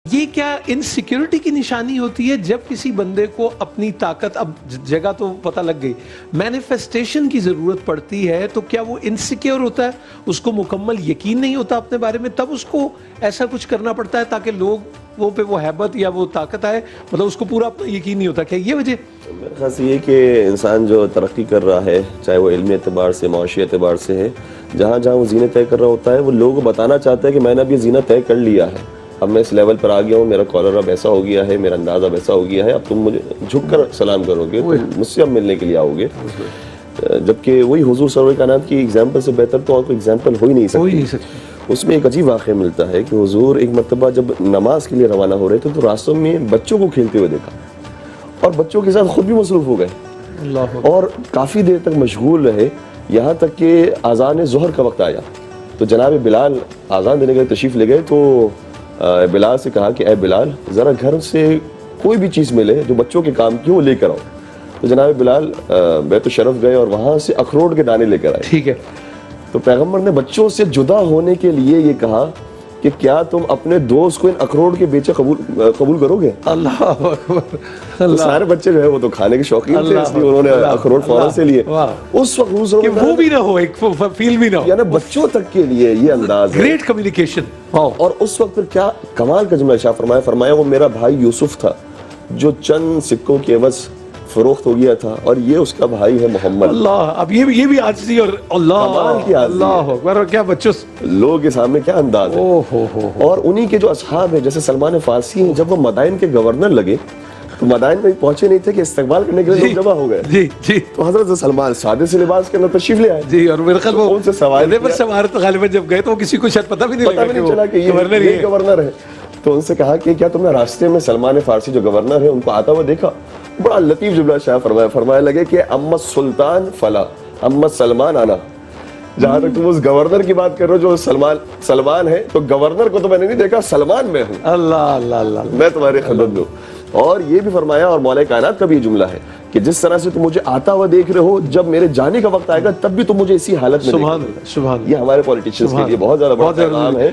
یہ کیا انسیکیورٹی کی نشانی ہوتی ہے جب کسی بندے کو اپنی طاقت، اب جگہ تو پتہ لگ گئی، مینیفیسٹیشن کی ضرورت پڑتی ہے تو کیا وہ انسیکیور ہوتا ہے، اس کو مکمل یقین نہیں ہوتا اپنے بارے میں، تب اس کو ایسا کچھ کرنا پڑتا ہے تاکہ لوگ وہ پہ وہ ہیبت یا وہ طاقت آئے، مطلب اس کو پورا اپنا یقین نہیں ہوتا؟ کیا یہ وجہ؟ میرے خیال سے یہ کہ انسان جو ترقی کر رہا ہے، چاہے وہ علمی اعتبار سے، معاشی اعتبار سے ہے، جہاں جہاں وہ زینت طے کر رہا ہوتا ہے، وہ لوگوں کو بتانا چاہتا ہے کہ میں نے اب یہ زینت طے کر لیا ہے، اب میں اس لیول پر آ گیا ہوں، میرا کالر اب ایسا ہو گیا ہے، میرا انداز اب ایسا ہو گیا ہے، اب تم مجھے جھک کر سلام کرو گے، تم مجھ سے اب ملنے کے لیے آؤ گے. جبکہ وہی حضور سرور کائنات کی ایگزامپل سے بہتر تو اور کوئی ایگزامپل ہو ہی نہیں سکتی. اس میں ایک عجیب واقعہ ملتا ہے کہ حضور ایک مرتبہ جب نماز کے لیے روانہ ہو رہے تھے تو راستوں میں بچوں کو کھیلتے ہوئے دیکھا اور بچوں کے ساتھ خود بھی مصروف ہو گئے اور کافی دیر تک مشغول رہے، یہاں تک کہ اذان ظہر کا وقت آیا تو جناب بلال اذان دینے کے لیے تشریف لے گئے. تو بلال سے کہا کہ اے بلال، ذرا گھر سے کوئی بھی چیز ملے جو بچوں کے کام کی وہ لے کر آؤ. تو جناب بلال بیت الشرف گئے اور وہاں سے اخروٹ کے دانے لے کر آئے. ٹھیک ہے. تو پیغمبر نے بچوں سے جدا ہونے کے لیے یہ کہا کہ کیا تم اپنے دوست کو ان اخروٹ کے بیچے قبول کرو گے؟ اللہ اکبر. تو سارے بچے جو ہے وہ تو کھانے کے شوقین تھے، اس لیے انہوں نے اخروٹ فوراً سے لیے. اس وقت کہ وہ بھی نہ ہو، ایک فیل بھی نہ ہو، یعنی بچوں تک کے لیے یہ انداز ہے. Great communication. اور اس وقت پھر کیا کمال کا جملہ ارشاد فرمایا وہ میرا بھائی یوسف تھا جو چند سکوں کے عوض فروخت ہو گیا تھا اور یہ اس کا بھائی ہے محمد. اللہ، اب یہ بھی عاجزی اور اللہ اکبر، کیا بچوں لوگوں کے سامنے کیا انداز ہے. اور انہی کے جو اصحاب ہیں جیسے سلمان فارسی ہیں، جب وہ مدائن کے گورنر لگے تو مدائن میں پہنچے نہیں تھے کہ استقبال کرنے کے لیے لوگ جمع ہو گئے. جی جی. تو حضرت سلمان سادے سے لباس کے اندر تشریف لے آئے. جی. اور میرے خیال ان سے سوال غالباً جب گئے تو کسی کو شاید پتہ بھی نہیں چلا کہ یہ گورنر ہے. تو ان سے کہا کہ کیا تم نے راستے میں سلمان فارسی جو گورنر ہے ان کو آتا ہوا دیکھا؟ بڑا لطیف جملہ شاہ فرمایا لگے کہ امت سلطان فلا امت سلمان آنا. جہاں تک تم اس گورنر کی بات کر رہے ہو جو سلمان ہے، تو گورنر کو تو میں نے نہیں دیکھا، سلمان میں ہوں. اللہ اللہ اللہ، میں تمہاری خدمت میں ہوں. اور یہ بھی فرمایا، اور مولا کائنات کا بھی یہ جملہ ہے کہ جس طرح سے تم مجھے آتا ہوا دیکھ رہے ہو، جب میرے جانے کا وقت آئے گا تب بھی تم مجھے اسی حالت میں دیکھو. سبحان اللہ. یہ ہمارے پولیٹیشنز کے لیے بہت زیادہ بڑا پیغام ہے.